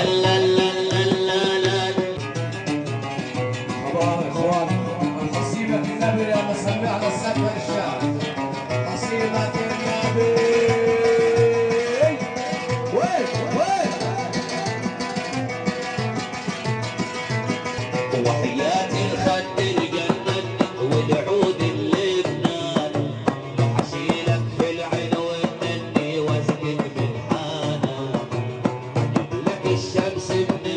لا لا لا لا لا. الله يا اخوان، قصيدة النبي يلا سمي على السقف الشعب. قصيدة النبي. وين وين؟ وحياة الخد الجنن والعود اللبنان، لو حشيلك في العين والنني واسقك من حانا، اجيب لك الشمس من